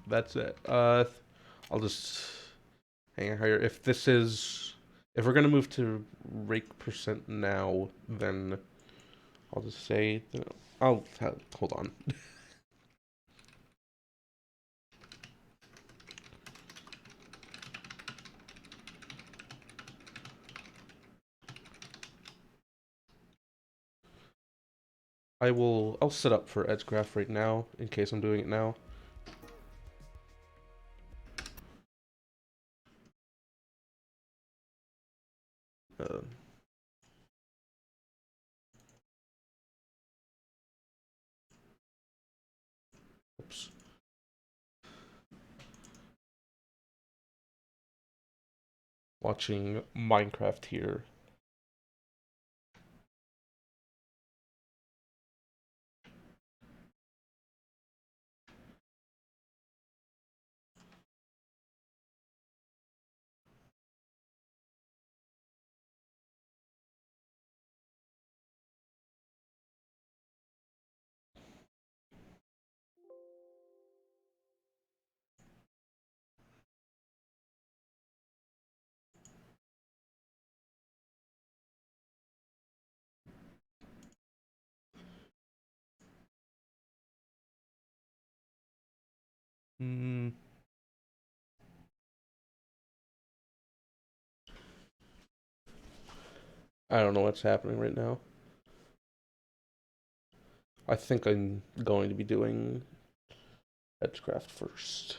that's it. I'll just hang out here. If we're gonna move to rake percent now, then I'll just say hold on. I'll set up for Edgecraft right now in case I'm doing it now. Uh, oops. Watching Minecraft here. Hmm. I don't know what's happening right now. I think I'm going to be doing Edgecraft first.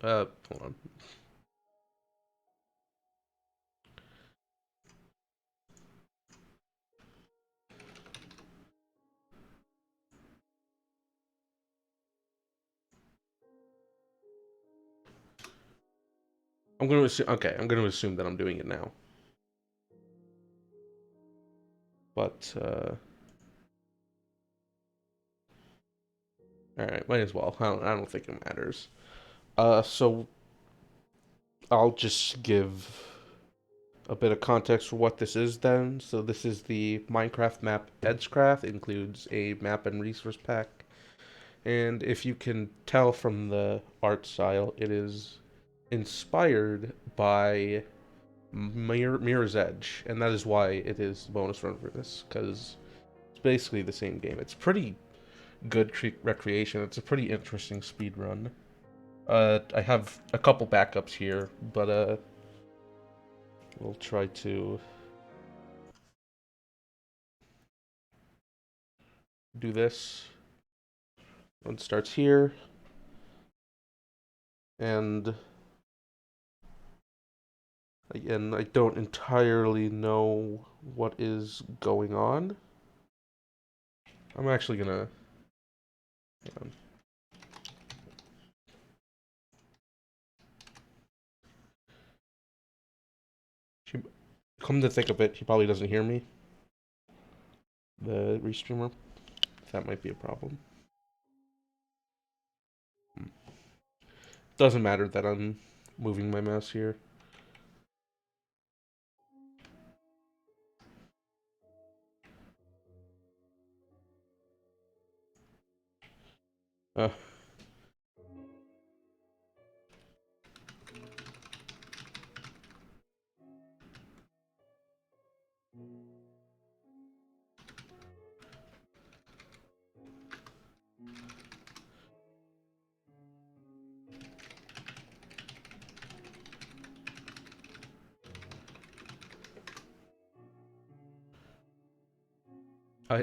Hold on. I'm gonna assume. Okay, I'm gonna assume that I'm doing it now. But all right, might as well. I don't think it matters. So I'll just give a bit of context for what this is then. So this is the Minecraft map Edgecraft. It includes a map and resource pack. And if you can tell from the art style, it is inspired by Mirror's Edge, and that is why it is the bonus run for this, because it's basically the same game. It's pretty good recreation. It's a pretty interesting speed run. I have a couple backups here, but we'll try to do this. Run starts here, and again, I don't entirely know what is going on. I'm actually gonna. Hang on. Come to think of it, he probably doesn't hear me. The restreamer. That might be a problem. Doesn't matter that I'm moving my mouse here. Uh,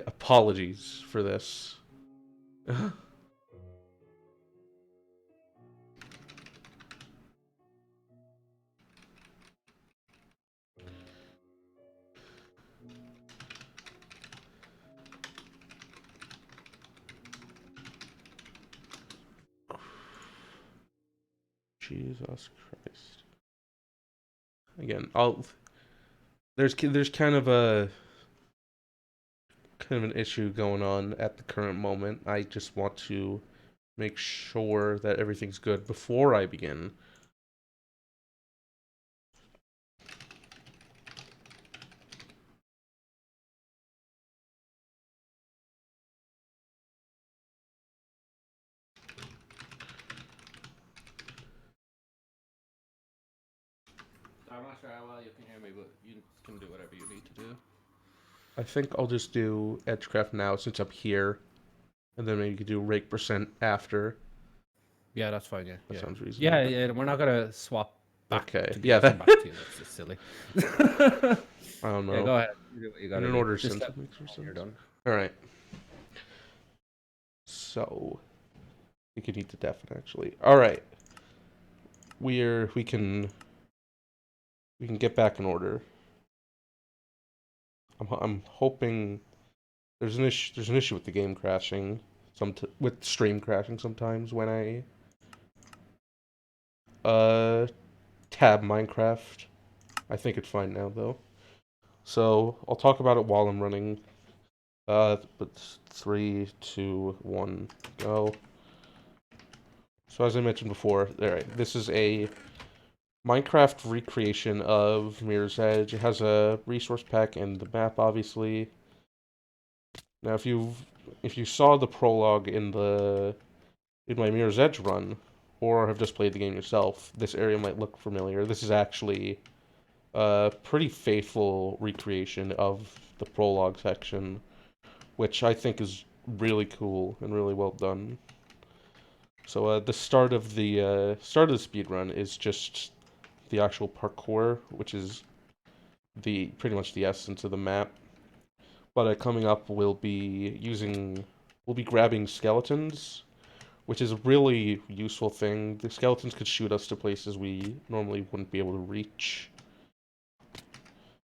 apologies for this. Jesus Christ. Again, there's kind of an issue going on at the current moment. I just want to make sure that everything's good before I begin. I'm not sure how well you can hear me, but you can do whatever you need to do. I think I'll just do Edgecraft now since I'm here, and then maybe you could do rake percent after. Yeah, that's fine. Yeah, That yeah. sounds reasonable. Yeah, yeah. We're not gonna swap back. Okay. To Yeah, come back to you. That's just silly. I don't know. Yeah, go ahead. You do what you In gotta an do. order Just since let it makes more me know when you're sense. done. Alright. So we could eat to death actually. Alright. We can get back in order. I'm hoping there's an issue with the game crashing, with stream crashing sometimes when I tab Minecraft. I think it's fine now though. So I'll talk about it while I'm running. But 3, 2, 1, go. So as I mentioned before, alright, this is a Minecraft recreation of Mirror's Edge. It has a resource pack and the map, obviously. Now, if you saw the prologue in my Mirror's Edge run, or have just played the game yourself, this area might look familiar. This is actually a pretty faithful recreation of the prologue section, which I think is really cool and really well done. So the start of the speedrun is just the actual parkour, which is pretty much the essence of the map. But coming up, we'll be grabbing skeletons, which is a really useful thing. The skeletons could shoot us to places we normally wouldn't be able to reach.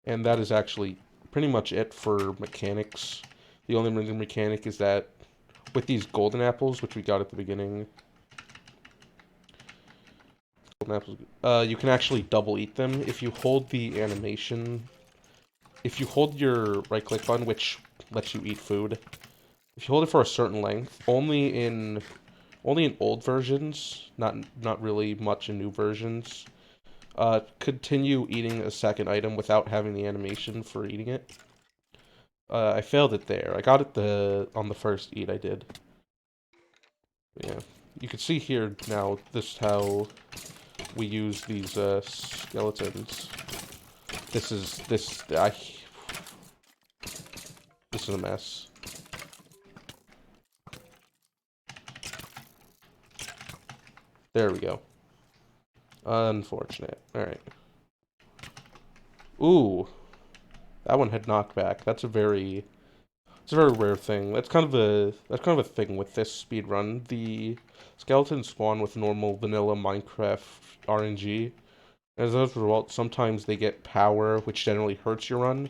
And that is actually pretty much it for mechanics. The only other mechanic is that with these golden apples, which we got at the beginning, you can actually double eat them if you hold the animation. If you hold your right-click button, which lets you eat food, if you hold it for a certain length, only in old versions, not really much in new versions, continue eating a second item without having the animation for eating it. I failed it there. I got it on the first eat I did. Yeah, you can see here now. This is how we use these skeletons. This is a mess. There we go. Unfortunate. Alright. Ooh. That one had knockback. It's a very rare thing. That's kind of a thing with this speedrun. The skeletons spawn with normal vanilla Minecraft RNG. As a result, sometimes they get power, which generally hurts your run.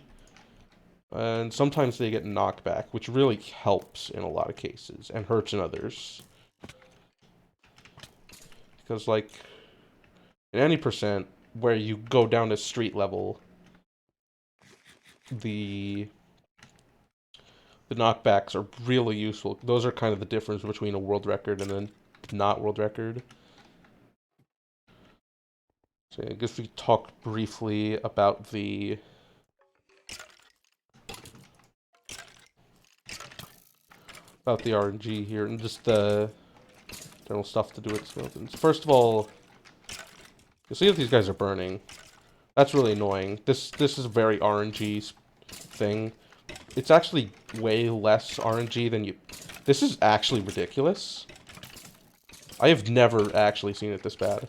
And sometimes they get knockback, which really helps in a lot of cases, and hurts in others. Because, like, in any percent, where you go down to street level, the knockbacks are really useful. Those are kind of the difference between a world record and a not world record. So I guess we talk briefly about the RNG here and just the general stuff to do with skeletons. First of all, you'll see that these guys are burning. That's really annoying. This is a very RNG thing. It's actually way less RNG than you... This is actually ridiculous. I have never actually seen it this bad.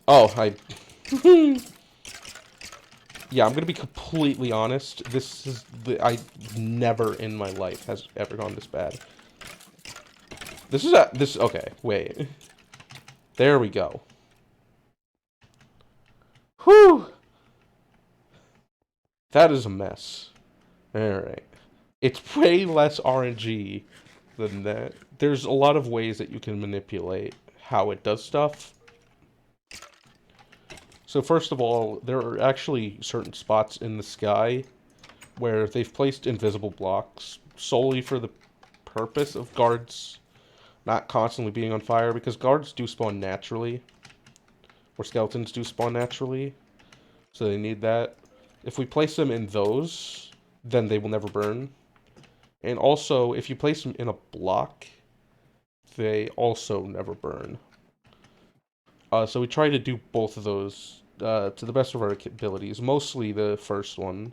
Oh, yeah, I'm gonna be completely honest. This is I never in my life has ever gone this bad. Okay, wait. There we go. Whew! That is a mess. Alright. It's way less RNG than that. There's a lot of ways that you can manipulate how it does stuff. So first of all, there are actually certain spots in the sky where they've placed invisible blocks solely for the purpose of guards not constantly being on fire, because guards do spawn naturally, or skeletons do spawn naturally, so they need that. If we place them in those, then they will never burn. And also, if you place them in a block, they also never burn. So we try to do both of those to the best of our abilities. Mostly the first one.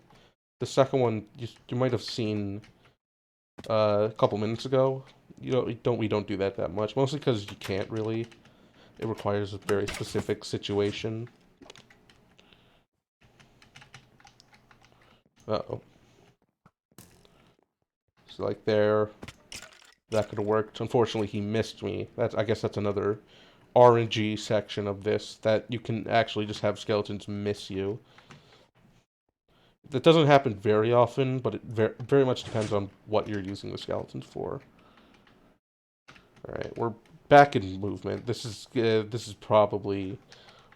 The second one, you might have seen a couple minutes ago. We don't do that much. Mostly because you can't really. It requires a very specific situation. Uh-oh. So like there, that could have worked. Unfortunately, he missed me. I guess that's another RNG section of this, that you can actually just have skeletons miss you. That doesn't happen very often, but it very much depends on what you're using the skeletons for. Alright, we're back in movement. This is probably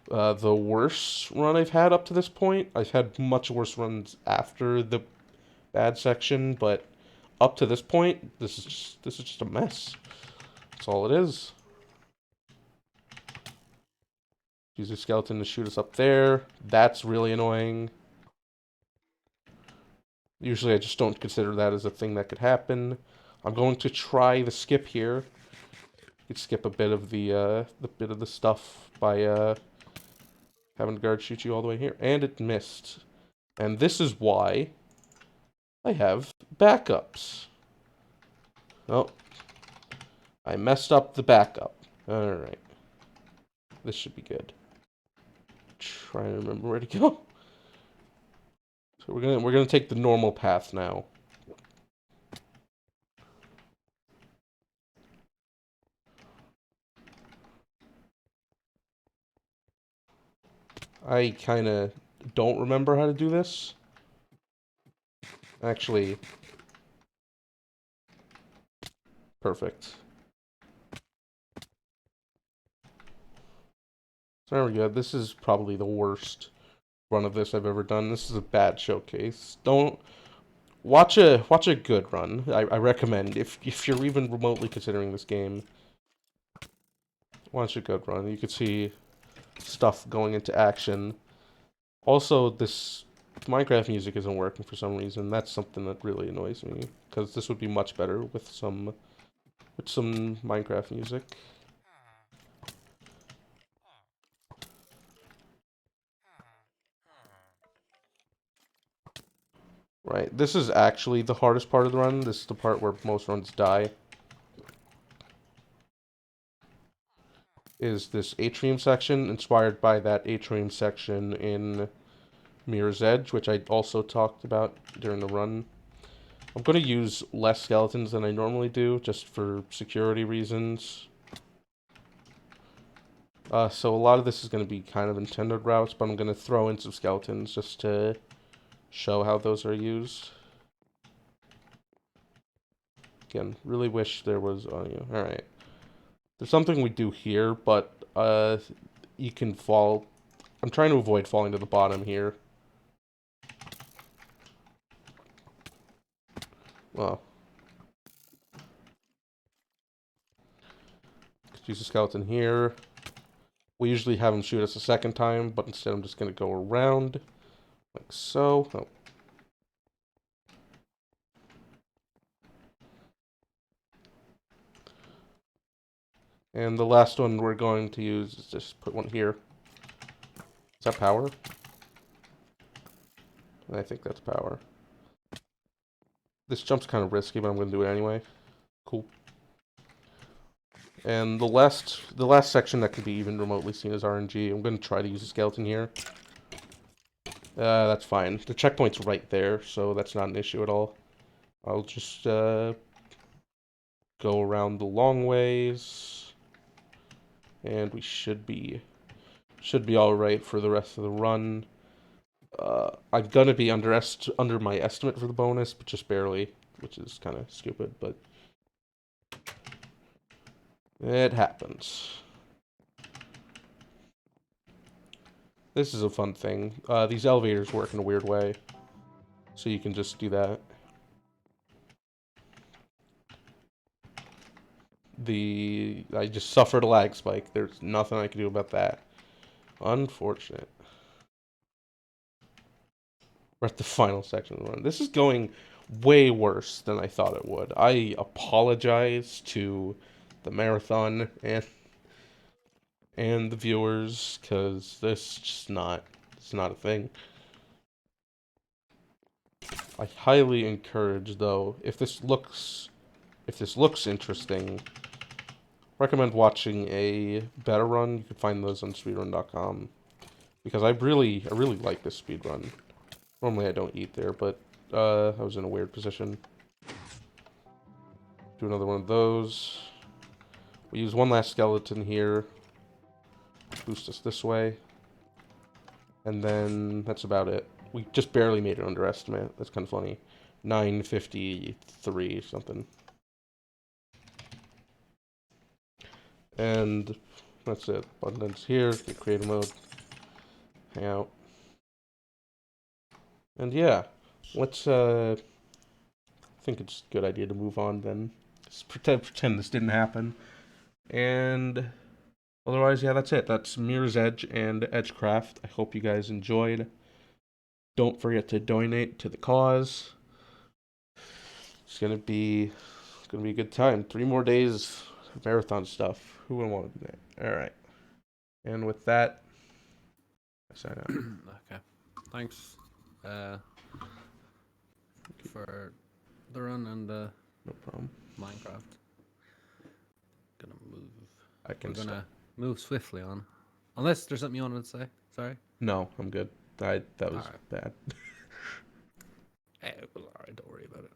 the worst run I've had up to this point. I've had much worse runs after the bad section, but up to this point, this is just a mess. That's all it is. Use a skeleton to shoot us up there. That's really annoying. Usually I just don't consider that as a thing that could happen. I'm going to try the skip here. You could skip a bit of the stuff by having the guard shoot you all the way here. And it missed. And this is why I have backups. Oh. I messed up the backup. Alright. This should be good. Trying to remember where to go. So we're gonna take the normal path now. I kinda don't remember how to do this. Actually, perfect. So there we go. This is probably the worst run of this I've ever done. This is a bad showcase. Don't watch a good run. I recommend if you're even remotely considering this game. Watch a good run. You could see stuff going into action. Also, this Minecraft music isn't working for some reason. That's something that really annoys me, because this would be much better with some Minecraft music. Right, this is actually the hardest part of the run. This is the part where most runs die. Is this atrium section, inspired by that atrium section in Mirror's Edge, which I also talked about during the run. I'm going to use less skeletons than I normally do, just for security reasons. So a lot of this is going to be kind of intended routes, but I'm going to throw in some skeletons just to show how those are used. Again, really wish there was audio. Alright. There's something we do here, but you can fall. I'm trying to avoid falling to the bottom here. Well. Use a skeleton here. We usually have him shoot us a second time, but instead I'm just going to go around. Like so. Oh. And the last one we're going to use is just put one here. Is that power? I think that's power. This jump's kind of risky, but I'm going to do it anyway. Cool. And the last section that could be even remotely seen as RNG, I'm going to try to use a skeleton here. That's fine. The checkpoint's right there, so that's not an issue at all. I'll just go around the long ways, and we should be all right for the rest of the run. I'm gonna be under my estimate for the bonus, but just barely, which is kind of stupid, but it happens. This is a fun thing. These elevators work in a weird way, so you can just do that. I just suffered a lag spike. There's nothing I can do about that. Unfortunate. We're at the final section of the run. This is going way worse than I thought it would. I apologize to the marathon and the viewers, because this is just it's not a thing. I highly encourage, though, if this looks interesting, recommend watching a beta run. You can find those on speedrun.com, because I really like this speedrun. Normally I don't eat there, but I was in a weird position. Do another one of those. We use one last skeleton here. Boost us this way. And then that's about it. We just barely made an underestimate. That's kind of funny. 953 or something. And that's it. Buttons here. Get creative mode. Hang out. And yeah, let's I think it's a good idea to move on then. Just pretend this didn't happen. And otherwise, yeah, that's it. That's Mirror's Edge and Edgecraft. I hope you guys enjoyed. Don't forget to donate to the cause. It's gonna be a good time. 3 more days of marathon stuff. Who would want to do that? Alright. And with that, I sign out. Okay. Thanks for the run and No problem. Minecraft. Gonna move. I can We're gonna move swiftly on. Unless there's something you wanted to say. Sorry. No, I'm good. That was Alright. bad. It was alright, don't worry about it.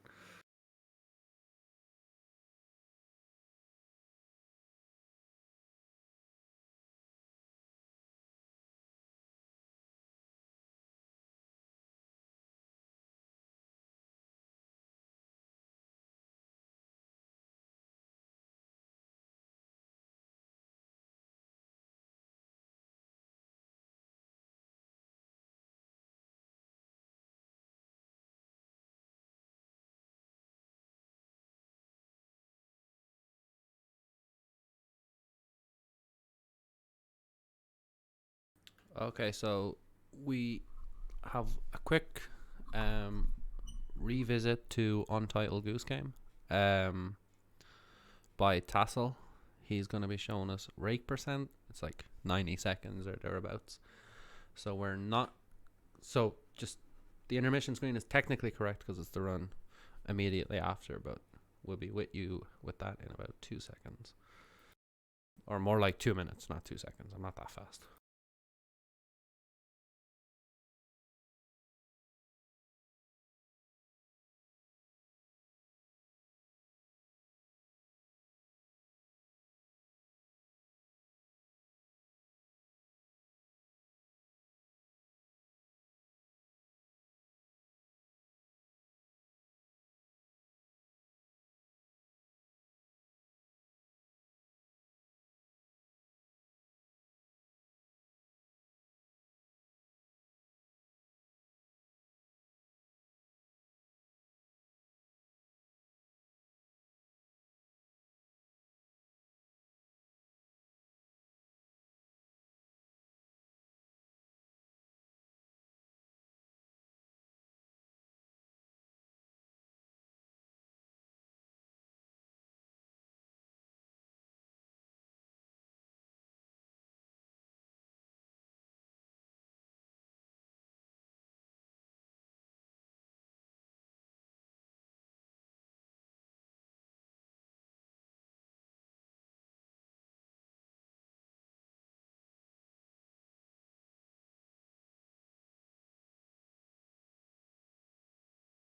Okay, so we have a quick revisit to Untitled Goose Game by Tassel. He's going to be showing us rake percent. It's like 90 seconds or thereabouts. So we're not... So just the intermission screen is technically correct because it's the run immediately after, but we'll be with you with that in about 2 seconds. Or more like 2 minutes, not 2 seconds. I'm not that fast.